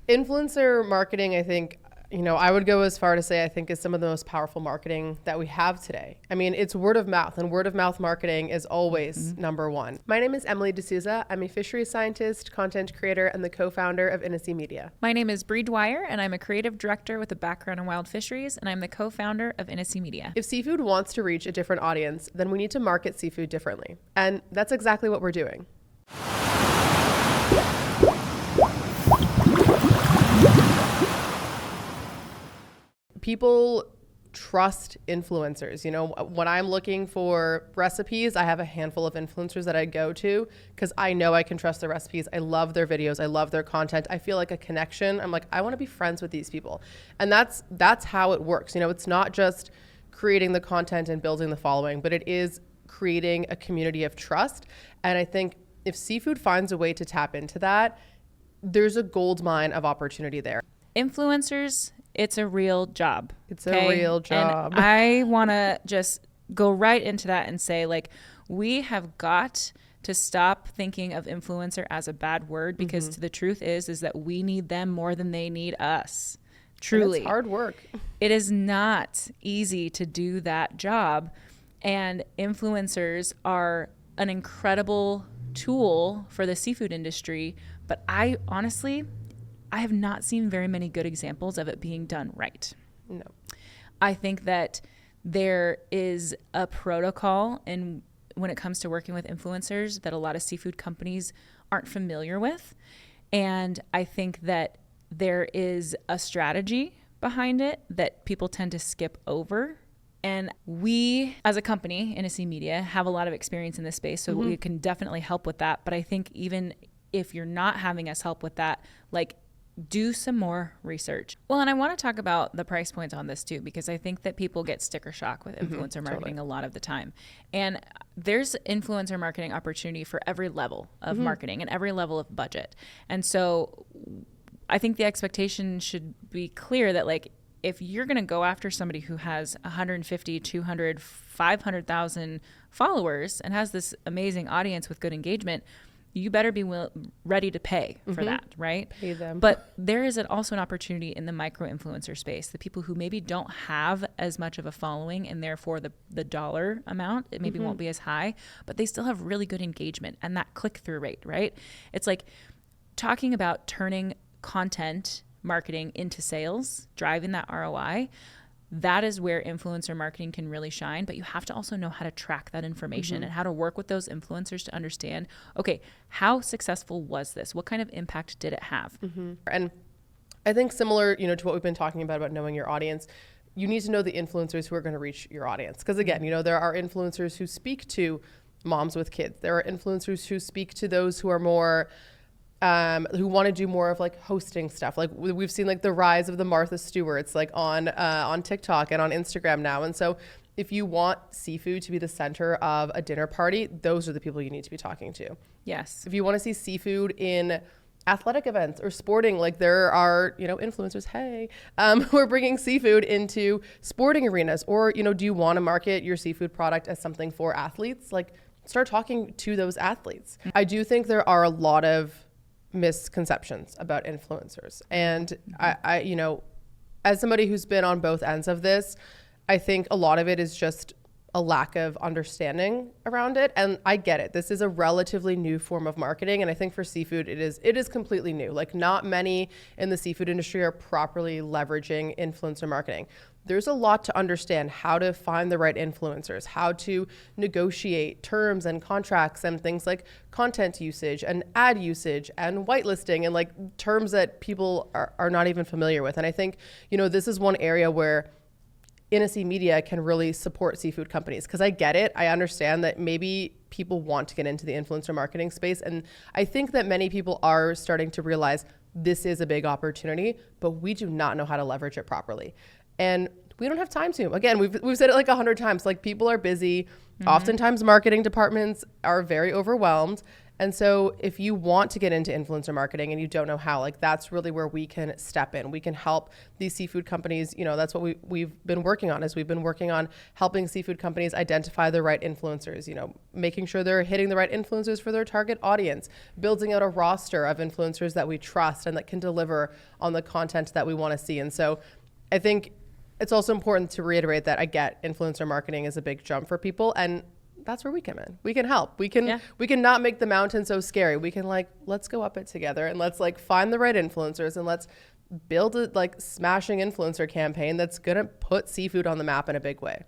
Influencer marketing, I think, I would go as far to say I think is some of the most powerful marketing that we have today. I mean, it's word of mouth, and word of mouth marketing is always number one. My name is Emily D'Souza. I'm a fisheries scientist, content creator, and the co-founder of InnaSea Media. My name is Bree Dwyer, and I'm a creative director with a background in wild fisheries, and I'm the co-founder of InnaSea Media. If seafood wants to reach a different audience, then we need to market seafood differently. And that's exactly what we're doing. People trust influencers. When I'm looking for recipes, I have a handful of influencers that I go to because I know I can trust their recipes. I love their videos. I love their content. I feel like a connection. I'm like, I want to be friends with these people. And that's how it works. It's not just creating the content and building the following, but it is creating a community of trust. And I think if seafood finds a way to tap into that, there's a gold mine of opportunity there. Influencers, it's a real job. It's a real job. And I want to just go right into that and say, we have got to stop thinking of influencer as a bad word, because the truth is that we need them more than they need us. Truly. And it's hard work. It is not easy to do that job. And influencers are an incredible tool for the seafood industry. But I have not seen very many good examples of it being done right. No. I think that there is a protocol when it comes to working with influencers that a lot of seafood companies aren't familiar with. And I think that there is a strategy behind it that people tend to skip over. And we, as a company, InnaSea Media, have a lot of experience in this space, so we can definitely help with that. But I think even if you're not having us help with that, do some more research. Well, and I want to talk about the price points on this too, because I think that people get sticker shock with influencer marketing a lot of the time. And there's influencer marketing opportunity for every level of marketing and every level of budget. And so I think the expectation should be clear that if you're going to go after somebody who has 150, 200, 500,000 followers and has this amazing audience with good engagement, you better be ready to pay for that, right? Pay them. But there is also an opportunity in the micro-influencer space, the people who maybe don't have as much of a following, and therefore the dollar amount, it maybe won't be as high, but they still have really good engagement and that click-through rate, right? It's like talking about turning content marketing into sales, driving that ROI. That is where influencer marketing can really shine, but you have to also know how to track that information and how to work with those influencers to understand, okay, how successful was this? What kind of impact did it have? And I think similar, to what we've been talking about knowing your audience, you need to know the influencers who are going to reach your audience. Because again, there are influencers who speak to moms with kids. There are influencers who speak to those who are more who want to do more of hosting stuff. We've seen the rise of the Martha Stewarts on TikTok and on Instagram now. And so if you want seafood to be the center of a dinner party, those are the people you need to be talking to. Yes. If you want to see seafood in athletic events or sporting, there are, influencers, who are bringing seafood into sporting arenas. Or, do you want to market your seafood product as something for athletes? Start talking to those athletes. I do think there are a lot of misconceptions about influencers. And I as somebody who's been on both ends of this, I think a lot of it is just a lack of understanding around it. And I get it. This is a relatively new form of marketing. And I think for seafood, it is completely new. Not many in the seafood industry are properly leveraging influencer marketing. There's a lot to understand, how to find the right influencers, how to negotiate terms and contracts and things like content usage and ad usage and whitelisting and terms that people are not even familiar with. And I think, this is one area where InnaSea Media can really support seafood companies, because I get it. I understand that maybe people want to get into the influencer marketing space. And I think that many people are starting to realize this is a big opportunity, but we do not know how to leverage it properly. And we don't have time to. Again, we've said it 100 times. People are busy. Oftentimes marketing departments are very overwhelmed. And so if you want to get into influencer marketing and you don't know how, like that's really where we can step in. We can help these seafood companies. You know, that's what we've been working on, is we've been working on helping seafood companies identify the right influencers, you know, making sure they're hitting the right influencers for their target audience, building out a roster of influencers that we trust and that can deliver on the content that we want to see. And so I think it's also important to reiterate that I get influencer marketing is a big jump for people, and that's where we come in. We can help. We can not make the mountain so scary. We can let's go up it together, and let's find the right influencers, and let's build a smashing influencer campaign that's gonna put seafood on the map in a big way.